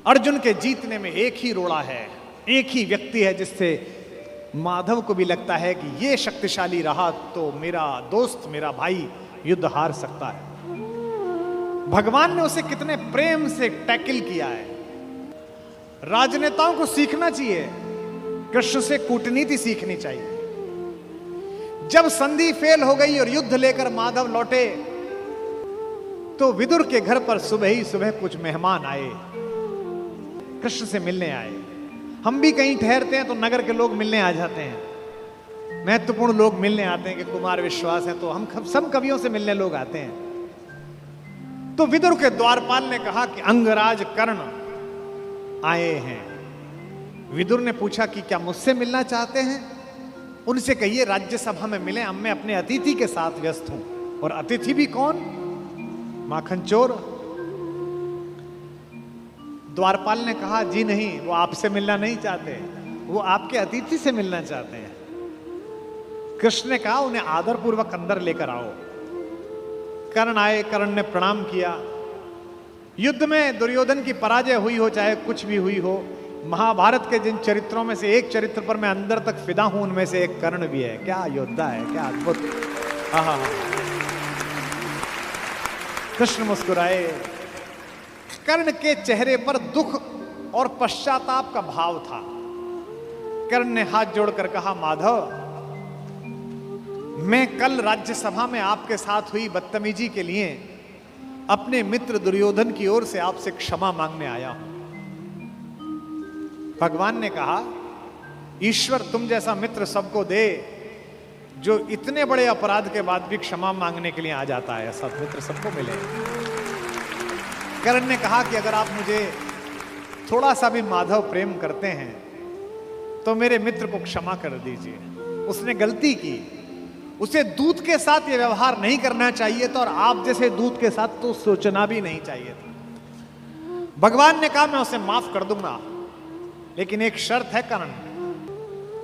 अर्जुन के जीतने में एक ही रोड़ा है, एक ही व्यक्ति है जिससे माधव को भी लगता है कि ये शक्तिशाली रहा तो मेरा दोस्त, मेरा भाई युद्ध हार सकता है। भगवान ने उसे कितने प्रेम से टैकल किया है। राजनेताओं को सीखना चाहिए, कृष्ण से कूटनीति सीखनी चाहिए। जब संधि फेल हो गई और युद्ध लेकर माधव लौटे तो विदुर के घर पर सुबह ही सुबह कुछ मेहमान आए, कृष्ण से मिलने आए। हम भी कहीं ठहरते हैं तो नगर के लोग मिलने आ जाते हैं, महत्वपूर्ण लोग मिलने आते हैं कि कुमार विश्वास है, तो हम सब कवियों से मिलने लोग आते हैं। तो विदुर के द्वारपाल ने कहा कि अंगराज कर्ण आए हैं। विदुर ने पूछा कि क्या मुझसे मिलना चाहते हैं? उनसे कहिए राज्यसभा में मिले, अब मैं अपने अतिथि के साथ व्यस्त हूं। और अतिथि भी कौन? माखन चोर। द्वारपाल ने कहा जी नहीं, वो आपसे मिलना नहीं चाहते, वो आपके अतिथि से मिलना चाहते हैं। कृष्ण ने कहा उन्हें आदरपूर्वक अंदर लेकर आओ। कर्ण आए, कर्ण ने प्रणाम किया। युद्ध में दुर्योधन की पराजय हुई हो चाहे कुछ भी हुई हो, महाभारत के जिन चरित्रों में से एक चरित्र पर मैं अंदर तक फिदा हूं, उनमें से एक कर्ण भी है। क्या योद्धा है, क्या अद्भुत। हाँ। कृष्ण मुस्कुराए। कर्ण के चेहरे पर दुख और पश्चाताप का भाव था। कर्ण ने हाथ जोड़कर कहा माधव, मैं कल राज्यसभा में आपके साथ हुई बदतमीजी के लिए अपने मित्र दुर्योधन की ओर से आपसे क्षमा मांगने आया हूं। भगवान ने कहा ईश्वर तुम जैसा मित्र सबको दे जो इतने बड़े अपराध के बाद भी क्षमा मांगने के लिए आ जाता है। ऐसा मित्र सबको मिले। कर्ण ने कहा कि अगर आप मुझे थोड़ा सा भी माधव प्रेम करते हैं तो मेरे मित्र को क्षमा कर दीजिए। उसने गलती की, उसे दूत के साथ यह व्यवहार नहीं करना चाहिए था और आप जैसे दूत के साथ तो सोचना भी नहीं चाहिए था। भगवान ने कहा मैं उसे माफ कर दूंगा, लेकिन एक शर्त है कर्ण।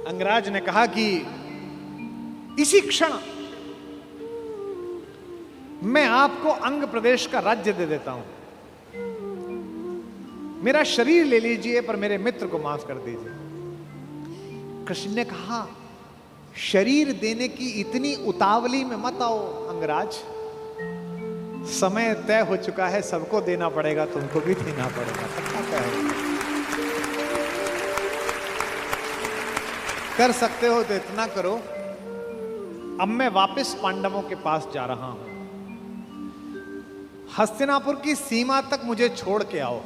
अंगराज ने कहा कि इसी क्षण मैं आपको अंग प्रदेश का राज्य दे देता हूं। मेरा शरीर ले लीजिए पर मेरे मित्र को माफ कर दीजिए। कृष्ण ने कहा शरीर देने की इतनी उतावली में मत आओ अंगराज, समय तय हो चुका है, सबको देना पड़ेगा, तुमको भी देना पड़ेगा। सबका तय है। कर सकते हो तो इतना करो, अब मैं वापस पांडवों के पास जा रहा हूं, हस्तिनापुर की सीमा तक मुझे छोड़ के आओ।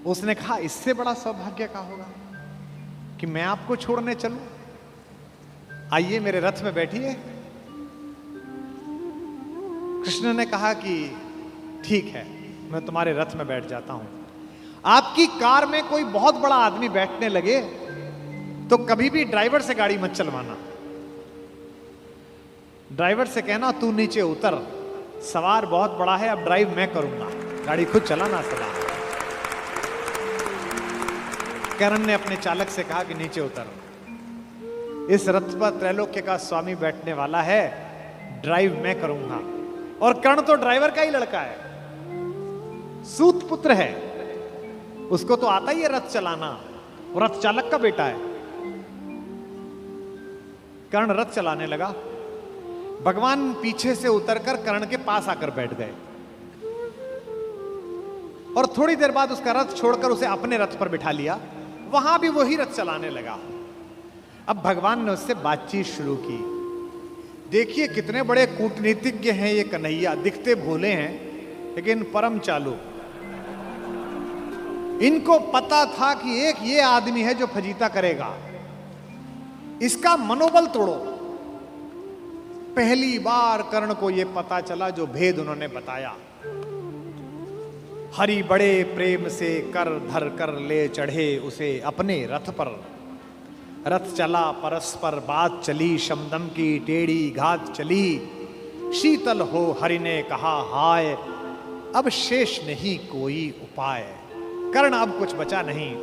उसने कहा इससे बड़ा सौभाग्य का होगा कि मैं आपको छोड़ने चलूं। आइए मेरे रथ में बैठिए। कृष्ण ने कहा कि ठीक है, मैं तुम्हारे रथ में बैठ जाता हूं। आपकी कार में कोई बहुत बड़ा आदमी बैठने लगे तो कभी भी ड्राइवर से गाड़ी मत चलवाना। ड्राइवर से कहना तू नीचे उतर, सवार बहुत बड़ा है, अब ड्राइव मैं करूंगा, गाड़ी खुद चलाना सदा। कर्ण ने अपने चालक से कहा कि नीचे उतर, इस रथ पर त्रैलोक्य का स्वामी बैठने वाला है, ड्राइव मैं करूंगा। और कर्ण तो ड्राइवर का ही लड़का है, सूत पुत्र है, उसको तो आता ही है रथ चलाना, वो रथ चालक का बेटा है। कर्ण रथ चलाने लगा। भगवान पीछे से उतरकर कर्ण के पास आकर बैठ गए और थोड़ी देर बाद उसका रथ छोड़कर उसे अपने रथ पर बिठा लिया। वहां भी वही रथ चलाने लगा। अब भगवान ने उससे बातचीत शुरू की। देखिए कितने बड़े कूटनीतिज्ञ हैं ये कन्हैया, दिखते भोले हैं लेकिन परम चालू। इनको पता था कि एक ये आदमी है जो फजीता करेगा, इसका मनोबल तोड़ो। पहली बार कर्ण को यह पता चला जो भेद उन्होंने बताया। हरि बड़े प्रेम से कर धर कर ले चढ़े उसे अपने रथ पर। रथ चला परस्पर बात चली, शमदम की टेढ़ी घात चली। शीतल हो हरि ने कहा हाय, अब शेष नहीं कोई उपाय। कर्ण अब कुछ बचा नहीं,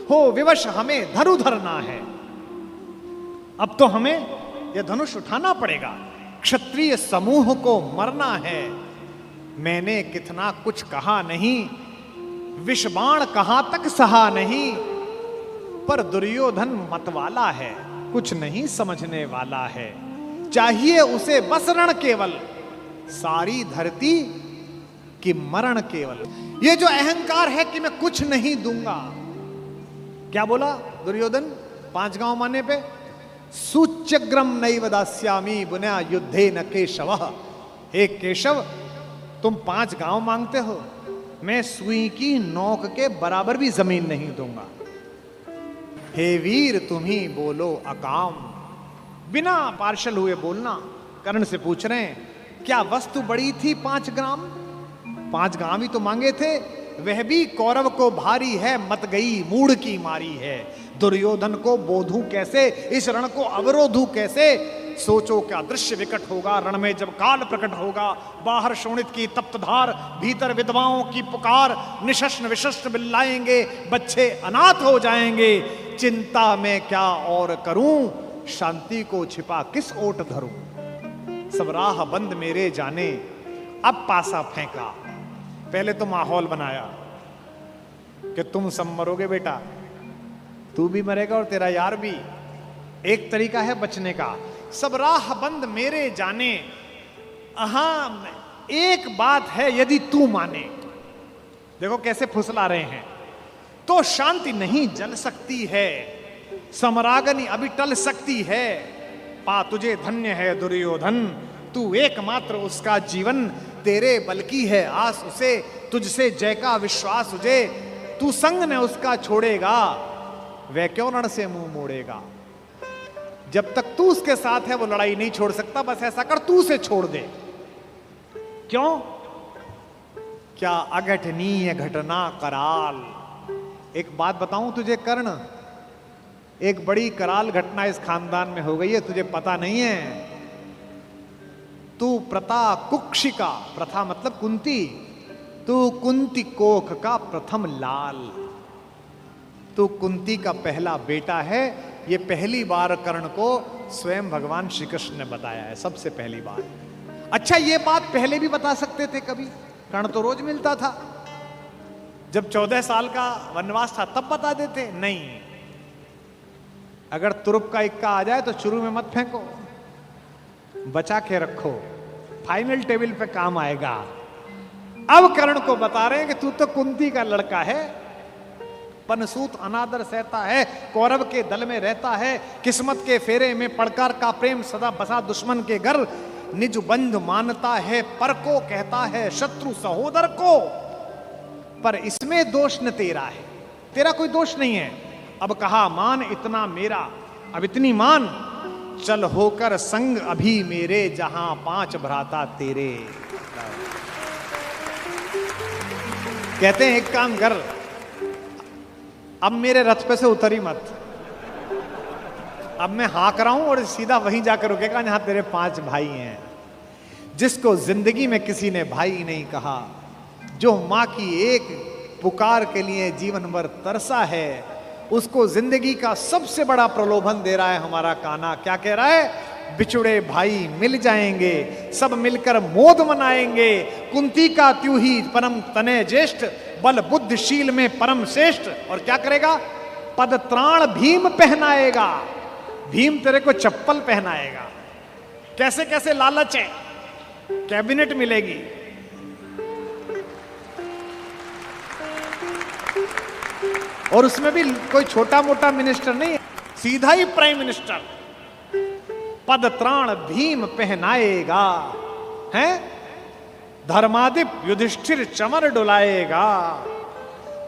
हो विवश हमें धनु धरना है। अब तो हमें यह धनुष उठाना पड़ेगा, क्षत्रिय समूह को मरना है। मैंने कितना कुछ कहा नहीं, विषबाण कहां तक सहा नहीं, पर दुर्योधन मतवाला है, कुछ नहीं समझने वाला है। चाहिए उसे बस रण केवल, सारी धरती की मरण केवल। ये जो अहंकार है कि मैं कुछ नहीं दूंगा, क्या बोला दुर्योधन 5 गांव माने पे? सूच्यग्रम नैव दास्यामि बुना युद्धे न केशव। हे केशव, तुम 5 गांव मांगते हो, मैं सुई की नोक के बराबर भी जमीन नहीं दूंगा। हे वीर तुम ही बोलो अकाम। बिना पार्शल हुए बोलना। कर्ण से पूछ रहे हैं, क्या वस्तु बड़ी थी 5 ग्राम? 5 गांव ही तो मांगे थे, वह भी कौरव को भारी है, मत गई मूढ़ की मारी है। दुर्योधन को बोधूं कैसे, इस रण को अवरोधूं कैसे? सोचो क्या दृश्य विकट होगा रण में जब काल प्रकट होगा। बाहर शोणित की तप्त धार, भीतर विधवाओं की पुकार। निशस्त्र विशस्त्र बिल्लाएंगे, बच्चे अनाथ हो जाएंगे। चिंता में क्या और करूं, शांति को छिपा किस ओट धरूं। सब राह बंद मेरे जाने, अब पासा फेंका। पहले तो माहौल बनाया कि तुम सब मरोगे बेटा, तू भी मरेगा और तेरा यार भी। एक तरीका है बचने का, सब राह बंद मेरे जाने। हाँ, एक बात है, यदि तू माने, देखो कैसे फुसला रहे हैं, तो शांति नहीं जल सकती है, समरागनी अभी टल सकती है। पा तुझे धन्य है दुर्योधन, तू एकमात्र उसका जीवन, तेरे बल की है आस उसे, तुझसे जय का विश्वास उसे। तू संग ने उसका छोड़ेगा, वह क्यों रण से मुंह मोड़ेगा। जब तक तू उसके साथ है वो लड़ाई नहीं छोड़ सकता। बस ऐसा कर, तू उसे छोड़ दे। क्यों? क्या अघटनीय घटना कराल। एक बात बताऊं तुझे कर्ण, एक बड़ी कराल घटना इस खानदान में हो गई है, तुझे पता नहीं है। तू प्रता कुक्षिका, प्रथा मतलब कुंती, तू कुंती कोख का प्रथम लाल। तू कुंती का पहला बेटा है। ये पहली बार कर्ण को स्वयं भगवान श्री कृष्ण ने बताया है, सबसे पहली बार। अच्छा, ये बात पहले भी बता सकते थे कभी, कर्ण तो रोज मिलता था। जब 14 साल का वनवास था तब बता देते, नहीं। अगर तुरुप का इक्का आ जाए तो शुरू में मत फेंको, बचा के रखो, फाइनल टेबल पे काम आएगा। अब कर्ण को बता रहे हैं कि तू तो कुंती का लड़का है, पनसूत अनादर सहता है, कौरव के दल में रहता है, किस्मत के फेरे में पड़कर का प्रेम सदा बसा दुश्मन के घर, निज बंध मानता है पर को कहता है शत्रु सहोदर को। पर इसमें दोष न तेरा है, तेरा कोई दोष नहीं है। अब कहा मान इतना मेरा, अब इतनी मान, चल होकर संग अभी मेरे, जहां 5 भ्राता तेरे। कहते हैं एक काम कर, अब मेरे रथ पे से उतरी मत, अब मैं हाँक रहा हूं और सीधा वहीं जाकर रुकेगा जहां तेरे 5 भाई हैं। जिसको जिंदगी में किसी ने भाई नहीं कहा, जो मां की एक पुकार के लिए जीवन भर तरसा है, उसको जिंदगी का सबसे बड़ा प्रलोभन दे रहा है हमारा कान्हा। क्या कह रहा है? बिछुड़े भाई मिल जाएंगे, सब मिलकर मोद मनाएंगे। कुंती का त्यू ही परम तने ज्येष्ठ, बल बुद्धिशील में परम श्रेष्ठ। और क्या करेगा? पद त्राण भीम पहनाएगा, भीम तेरे को चप्पल पहनाएगा। कैसे कैसे लालच है, कैबिनेट मिलेगी, और उसमें भी कोई छोटा मोटा मिनिस्टर नहीं, सीधा ही प्राइम मिनिस्टर। पद त्राण भीम पहनाएगा, हैं? धर्मादिप युधिष्ठिर चमर डुलाएगा।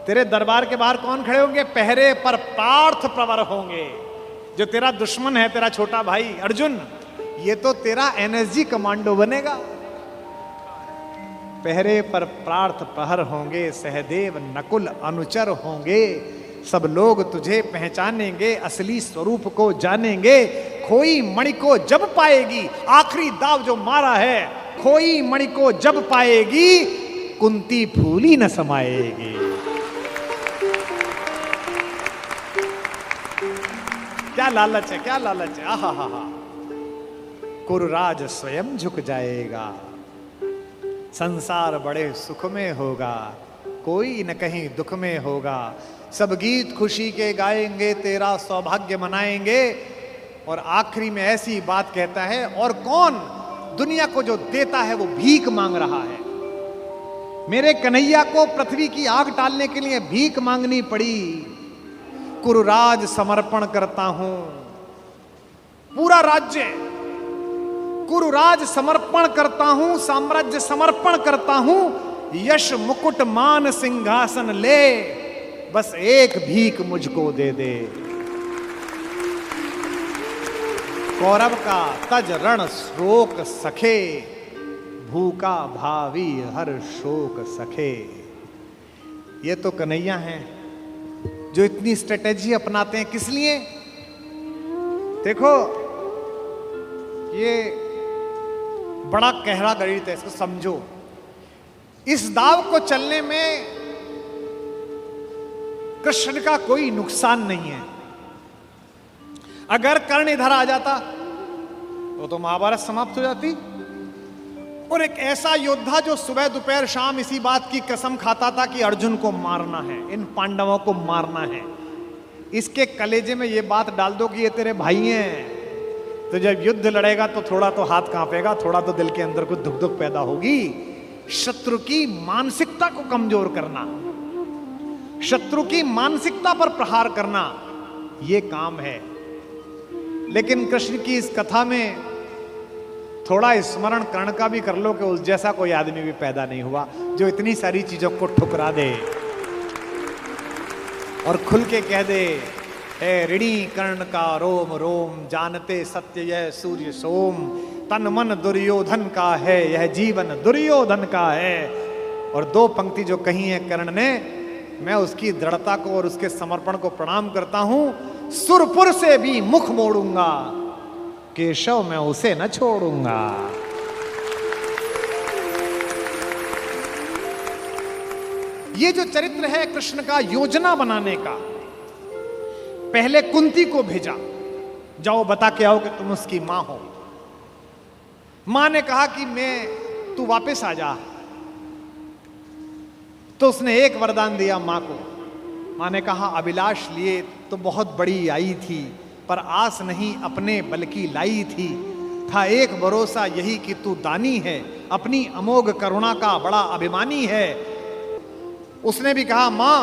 तेरे दरबार के बाहर कौन खड़े होंगे? पहरे पर पार्थ प्रवर होंगे। जो तेरा दुश्मन है, तेरा छोटा भाई अर्जुन, ये तो तेरा एनएसजी कमांडो बनेगा। पहरे पर पार्थ प्रहर होंगे, सहदेव नकुल अनुचर होंगे। सब लोग तुझे पहचानेंगे, असली स्वरूप को जानेंगे। खोई मणि को जब पाएगी, आखिरी दाव जो मारा है, खोई मणि को जब पाएगी, कुंती फूली न समाएगी। क्या लालच है, क्या लालच है। आहा हा हा। कुरुराज स्वयं झुक जाएगा, संसार बड़े सुख में होगा। कोई न कहीं दुख में होगा। सब गीत खुशी के गाएंगे, तेरा सौभाग्य मनाएंगे। और आखिरी में ऐसी बात कहता है, और कौन दुनिया को जो देता है वो भीख मांग रहा है। मेरे कन्हैया को पृथ्वी की आग टालने के लिए भीख मांगनी पड़ी। कुरुराज समर्पण करता हूं, पूरा राज्य कुरुराज समर्पण करता हूं, साम्राज्य समर्पण करता हूं, यश मुकुट मान सिंहासन ले, बस एक भीख मुझको दे दे। कौरव का तज रण शोक सखे, भूखा भावी हर शोक सखे। ये तो कन्हैया हैं जो इतनी स्ट्रेटेजी अपनाते हैं। किस लिए? देखो, ये बड़ा गहरा गणित है, इसको समझो। इस दाव को चलने में कृष्ण का कोई नुकसान नहीं है। अगर कर्ण इधर आ जाता तो महाभारत समाप्त हो जाती। और एक ऐसा योद्धा जो सुबह दोपहर शाम इसी बात की कसम खाता था कि अर्जुन को मारना है, इन पांडवों को मारना है, इसके कलेजे में ये बात डाल दो कि ये तेरे भाई हैं, तो जब युद्ध लड़ेगा तो थोड़ा तो हाथ कांपेगा, थोड़ा तो दिल के अंदर कुछ धुक धुक पैदा होगी। शत्रु की मानसिकता को कमजोर करना, शत्रु की मानसिकता पर प्रहार करना, यह काम है। लेकिन कृष्ण की इस कथा में थोड़ा स्मरण कर्ण का भी कर लो कि उस जैसा कोई आदमी भी पैदा नहीं हुआ जो इतनी सारी चीजों को ठुकरा दे और खुल के कह दे, ए ऋणी कर्ण का रोम रोम, जानते सत्य यह सूर्य सोम, तन मन दुर्योधन का है, यह जीवन दुर्योधन का है। और दो पंक्ति जो कही है कर्ण ने, मैं उसकी दृढ़ता को और उसके समर्पण को प्रणाम करता हूं। सुरपुर से भी मुख मोड़ूंगा, केशव मैं उसे न छोड़ूंगा। ये जो चरित्र है कृष्ण का योजना बनाने का, पहले कुंती को भेजा, जाओ बता के आओ कि तुम उसकी मां हो। मां ने कहा कि तू वापस आ जा, तो उसने एक वरदान दिया मां को। मां ने कहा, अभिलाष लिए तो बहुत बड़ी आई थी, पर आस नहीं अपने बल्कि लाई थी। था एक भरोसा यही कि तू दानी है, अपनी अमोघ करुणा का बड़ा अभिमानी है। उसने भी कहा, मां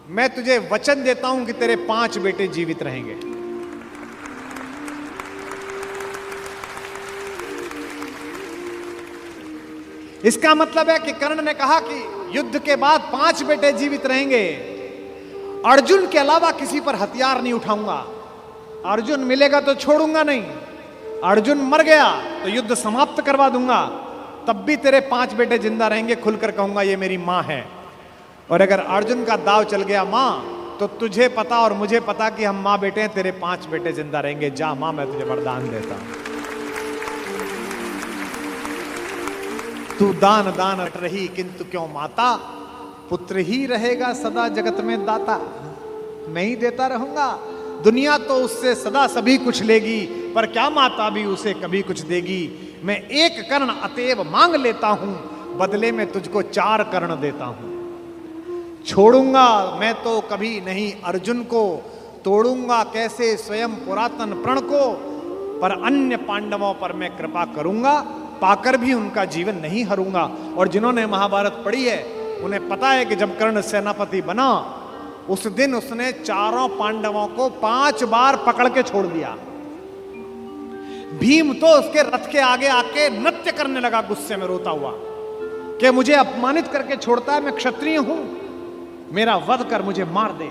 मैं तुझे वचन देता हूं कि तेरे 5 बेटे जीवित रहेंगे। इसका मतलब है कि कर्ण ने कहा कि युद्ध के बाद 5 बेटे जीवित रहेंगे, अर्जुन के अलावा किसी पर हथियार नहीं उठाऊंगा, अर्जुन मिलेगा तो छोड़ूंगा नहीं, अर्जुन मर गया तो युद्ध समाप्त करवा दूंगा, तब भी तेरे 5 बेटे जिंदा रहेंगे। खुलकर कहूंगा ये मेरी मां है। और अगर अर्जुन का दाव चल गया मां, तो तुझे पता और मुझे पता कि हम मां बेटे हैं, तेरे 5 बेटे जिंदा रहेंगे। जा मां, मैं तुझे वरदान देता हूं, तू दान दान अट रही किंतु क्यों माता, पुत्र ही रहेगा सदा जगत में दाता। मैं ही देता रहूंगा, दुनिया तो उससे सदा सभी कुछ लेगी, पर क्या माता भी उसे कभी कुछ देगी। मैं एक कर्ण अतएव मांग लेता हूं, बदले में तुझको 4 कर्ण देता हूं। छोड़ूंगा मैं तो कभी नहीं अर्जुन को, तोड़ूंगा कैसे स्वयं पुरातन प्रण को, पर अन्य पांडवों पर मैं कृपा करूंगा, पाकर भी उनका जीवन नहीं हरूंगा। और जिन्होंने महाभारत पढ़ी है उन्हें पता है कि जब कर्ण सेनापति बना, उस दिन उसने 4 पांडवों को 5 बार पकड़ के छोड़ दिया। भीम तो उसके रथ के आगे आके नृत्य करने लगा, गुस्से में रोता हुआ कि मुझे अपमानित करके छोड़ता है, मैं क्षत्रिय हूं, मेरा वध कर मुझे मार दे।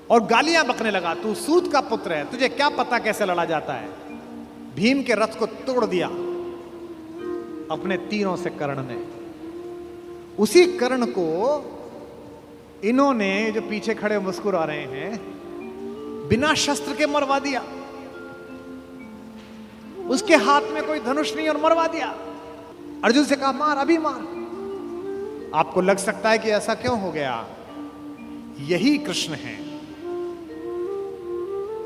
और गालियां बकने लगा, तू सूत का पुत्र है, तुझे क्या पता कैसे लड़ा जाता है। भीम के रथ को तोड़ दिया अपने तीरों से कर्ण ने। उसी कर्ण को इन्होंने, जो पीछे खड़े मुस्कुरा रहे हैं, बिना शस्त्र के मरवा दिया। उसके हाथ में कोई धनुष नहीं और मरवा दिया। अर्जुन से कहा, मार, अभी मार। आपको लग सकता है कि ऐसा क्यों हो गया? यही कृष्ण है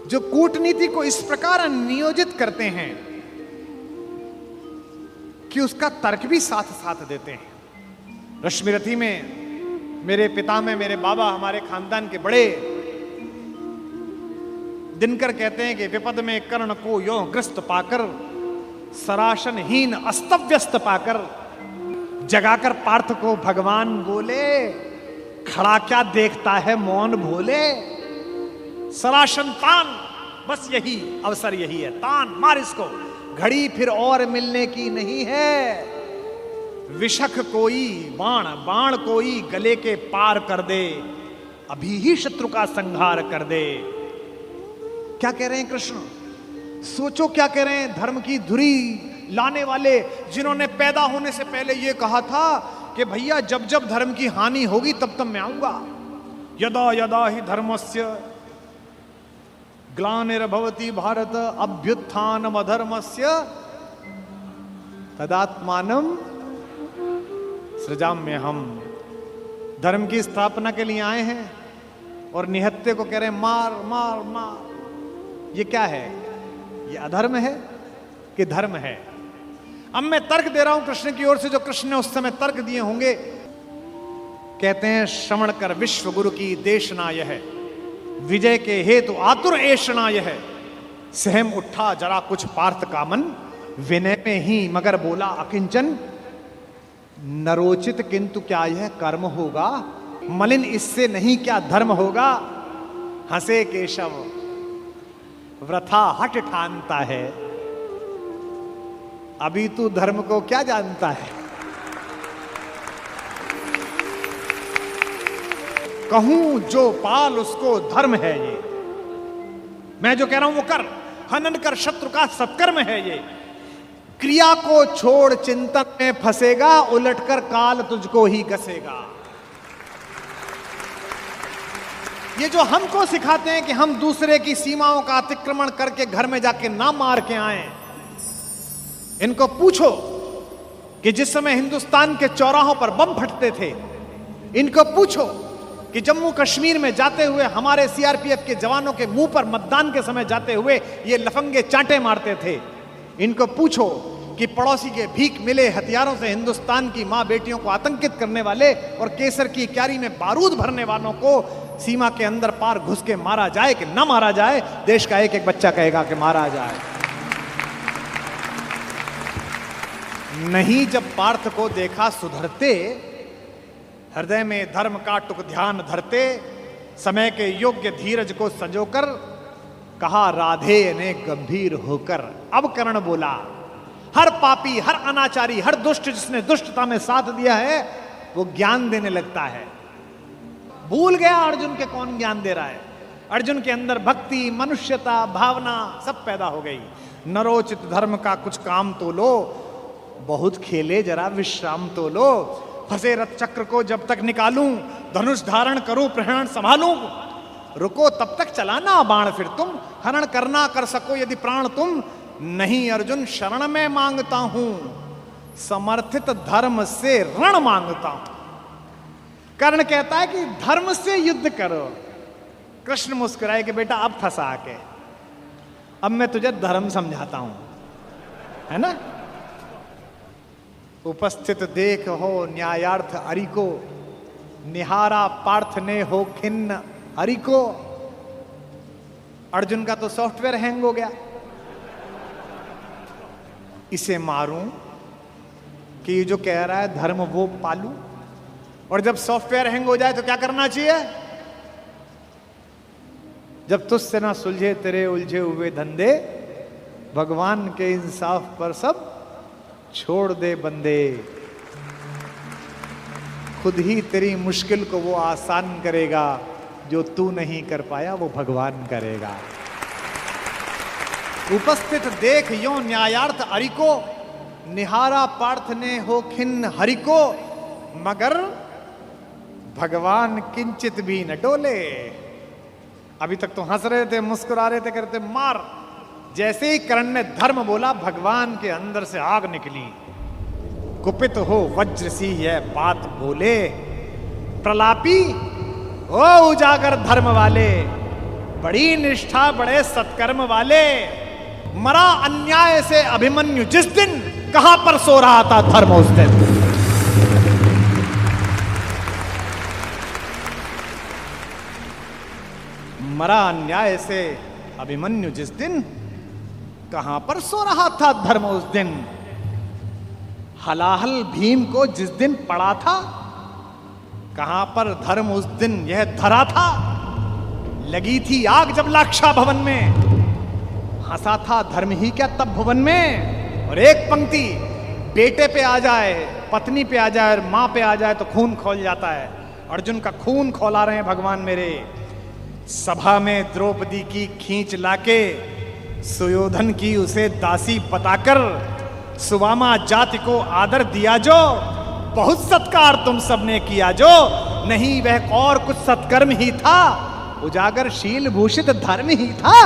जो कूटनीति को इस प्रकार नियोजित करते हैं कि उसका तर्क भी साथ साथ देते हैं। रश्मिरथी में मेरे पिता में मेरे बाबा हमारे खानदान के बड़े दिनकर कहते हैं कि विपद में कर्ण को यो ग्रस्त पाकर, सराशनहीन अस्तव्यस्त पाकर, जगाकर पार्थ को भगवान बोले, खड़ा क्या देखता है मौन भोले। सराशन तान, बस यही अवसर यही है, तान मार इसको, घड़ी फिर और मिलने की नहीं है। विषख कोई बाण, बाण कोई गले के पार कर दे, अभी ही शत्रु का संहार कर दे। क्या कह रहे हैं कृष्ण? सोचो क्या कह रहे हैं। धर्म की धुरी लाने वाले, जिन्होंने पैदा होने से पहले यह कहा था कि भैया जब जब धर्म की हानि होगी तब तब मैं आऊंगा। यदा यदा ही धर्मस्य ग्लानिर्भवति भारत अभ्युत्थानम अधर्मस्य तदात्मानम सृजाम्य। हम धर्म की स्थापना के लिए आए हैं और निहत्ते को कह रहे हैं मार मार मार। ये क्या है? ये अधर्म है कि धर्म है? अब मैं तर्क दे रहा हूं कृष्ण की ओर से, जो कृष्ण ने उस समय तर्क दिए होंगे। कहते हैं श्रवण कर विश्व गुरु की देशना यह, विजय के हेतु आतुर ऐषणा यह। सहम उठा जरा कुछ पार्थ कामन, विनय में ही मगर बोला अकिंचन। नरोचित किंतु क्या यह कर्म होगा, मलिन इससे नहीं क्या धर्म होगा। हंसे केशव वृथा हट ठानता है, अभी तू धर्म को क्या जानता है। कहूं जो पाल उसको धर्म है ये, मैं जो कह रहा हूं वो कर। हनन कर शत्रु का सत्कर्म है ये। क्रिया को छोड़ चिंतन में फंसेगा, उलटकर काल तुझको ही कसेगा। ये जो हमको सिखाते हैं कि हम दूसरे की सीमाओं का अतिक्रमण करके घर में जाके ना मार के आए, इनको पूछो कि जिस समय हिंदुस्तान के चौराहों पर बम फटते थे, इनको पूछो कि जम्मू कश्मीर में जाते हुए हमारे सीआरपीएफ के जवानों के मुंह पर मतदान के समय जाते हुए ये लफंगे चांटे मारते थे। इनको पूछो कि पड़ोसी के भीख मिले हथियारों से हिंदुस्तान की मां बेटियों को आतंकित करने वाले और केसर की क्यारी में बारूद भरने वालों को सीमा के अंदर पार घुस के मारा जाए कि ना मारा जाए। देश का एक एक बच्चा कहेगा कि मारा जाए। नहीं जब पार्थ को देखा सुधरते, हृदय में धर्म का टुक ध्यान धरते, समय के योग्य धीरज को संजोकर कहा राधे ने गंभीर होकर। अब कर्ण बोला, हर पापी, हर अनाचारी, हर दुष्ट जिसने दुष्टता में साथ दिया है वो ज्ञान देने लगता है। भूल गया अर्जुन के कौन ज्ञान दे रहा है। अर्जुन के अंदर भक्ति, मनुष्यता, भावना सब पैदा हो गई। नरोचित धर्म का कुछ काम तो लो, बहुत खेले जरा विश्राम तो लो। फंसे रथ चक्र को जब तक निकालूं, धनुष धारण करूं, प्रहरण संभालूं। रुको तब तक चलाना बाण फिर तुम, हरण करना कर सको यदि प्राण तुम। नहीं अर्जुन शरण में मांगता हूं, समर्थित धर्म से रण मांगता हूं। कर्ण कहता है कि धर्म से युद्ध करो। कृष्ण मुस्कुराए कि बेटा अब फंसा के, अब मैं तुझे धर्म समझाता हूं, है ना। उपस्थित देख हो न्यायार्थ हरि को, निहारा पार्थ ने हो खिन्न हरि को। अर्जुन का तो सॉफ्टवेयर हैंग हो गया। इसे मारूं कि ये जो कह रहा है धर्म वो पालूं। और जब सॉफ्टवेयर हैंग हो जाए तो क्या करना चाहिए? जब तुझसे ना सुलझे तेरे उलझे हुए धंधे, भगवान के इंसाफ पर सब छोड़ दे बंदे। खुद ही तेरी मुश्किल को वो आसान करेगा, जो तू नहीं कर पाया वो भगवान करेगा। उपस्थित देख यो न्यायार्थ हरि को, निहारा पार्थ ने हो खिन्न हरि को। मगर भगवान किंचित भी न डोले। अभी तक तो हंस रहे थे, मुस्कुरा रहे थे, करते मार। जैसे ही कर्ण ने धर्म बोला, भगवान के अंदर से आग निकली। कुपित हो वज्र सी यह बात बोले, प्रलापी ओ उजागर धर्म वाले, बड़ी निष्ठा बड़े सत्कर्म वाले। मरा अन्याय से अभिमन्यु जिस दिन, कहां पर सो रहा था धर्म उस दिन। मरा अन्याय से अभिमन्यु जिस दिन, कहां पर सो रहा था धर्म उस दिन। हलाहल भीम को जिस दिन पड़ा था, कहां पर धर्म उस दिन यह धरा था। लगी थी आग जब लाक्षा भवन में, हंसा था धर्म ही क्या तब भुवन में। और एक पंक्ति, बेटे पे आ जाए, पत्नी पे आ जाए और मां पे आ जाए तो खून खोल जाता है। अर्जुन का खून खौला रहे हैं भगवान मेरे। सभा में द्रौपदी की खींच लाके, सुयोधन की उसे दासी बताकर, सुवामा जाति को आदर दिया जो, बहुत सत्कार तुम सबने किया जो। नहीं वह और कुछ सत्कर्म ही था, उजागर शील भूषित धर्म ही था।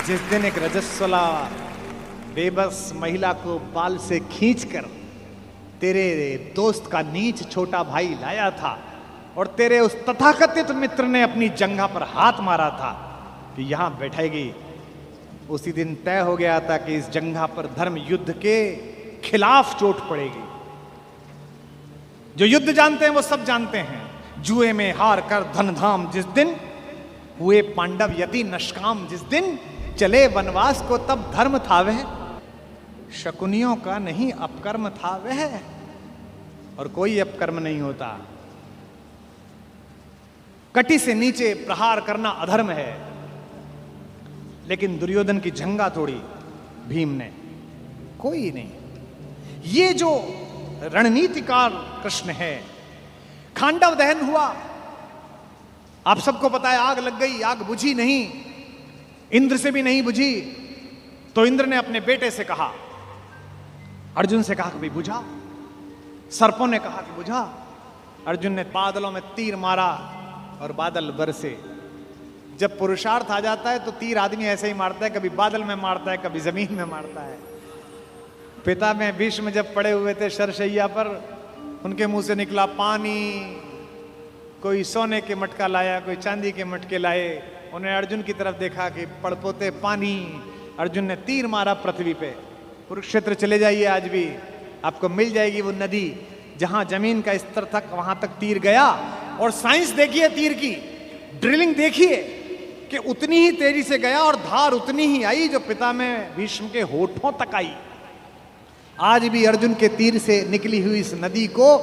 जिस दिन एक रजस्वला बेबस महिला को बाल से खींचकर तेरे दोस्त का नीच छोटा भाई लाया था, और तेरे उस तथाकथित मित्र ने अपनी जंघा पर हाथ मारा था कि यहां बैठेगी, उसी दिन तय हो गया था कि इस जंघा पर धर्म युद्ध के खिलाफ चोट पड़ेगी। जो युद्ध जानते हैं वो सब जानते हैं, जुए में हार कर धन धाम जिस दिन, हुए पांडव यति नष्काम जिस दिन, चले वनवास को तब धर्म था वह, शकुनियों का नहीं अपकर्म था वह। और कोई अपकर्म नहीं होता। कटी से नीचे प्रहार करना अधर्म है, लेकिन दुर्योधन की जंघा तोड़ी भीम ने, कोई नहीं। ये जो रणनीतिकार कृष्ण है। खांडव दहन हुआ, आप सबको पता है, आग लग गई, आग बुझी नहीं, इंद्र से भी नहीं बुझी। तो इंद्र ने अपने बेटे से कहा, अर्जुन से कहा कि भाई बुझा। सर्पों ने कहा कि बुझा। अर्जुन ने बादलों में तीर मारा और बादल बरसे। जब पुरुषार्थ आ जाता है तो तीर आदमी ऐसे ही मारता है, कभी बादल में मारता है, कभी जमीन में मारता है। पिता में भीष्म जब पड़े हुए थे शरशैया पर, उनके मुंह से निकला पानी। कोई सोने के मटका लाया, कोई चांदी के मटके लाए। उन्हें अर्जुन की तरफ देखा कि पड़पोते पानी। अर्जुन ने तीर मारा पृथ्वी पे। कुरुक्षेत्र चले जाइए, आज भी आपको मिल जाएगी वो नदी जहां जमीन का स्तर तक, वहां तक तीर गया। और साइंस देखिए तीर की, ड्रिलिंग देखिए कि उतनी ही तेजी से गया और धार उतनी ही आई जो पिता में भीष्म के होठों तक आई। आज भी अर्जुन के तीर से निकली हुई इस नदी को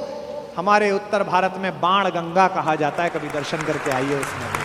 हमारे उत्तर भारत में बाण गंगा कहा जाता है। कभी दर्शन करके आइए उसमें।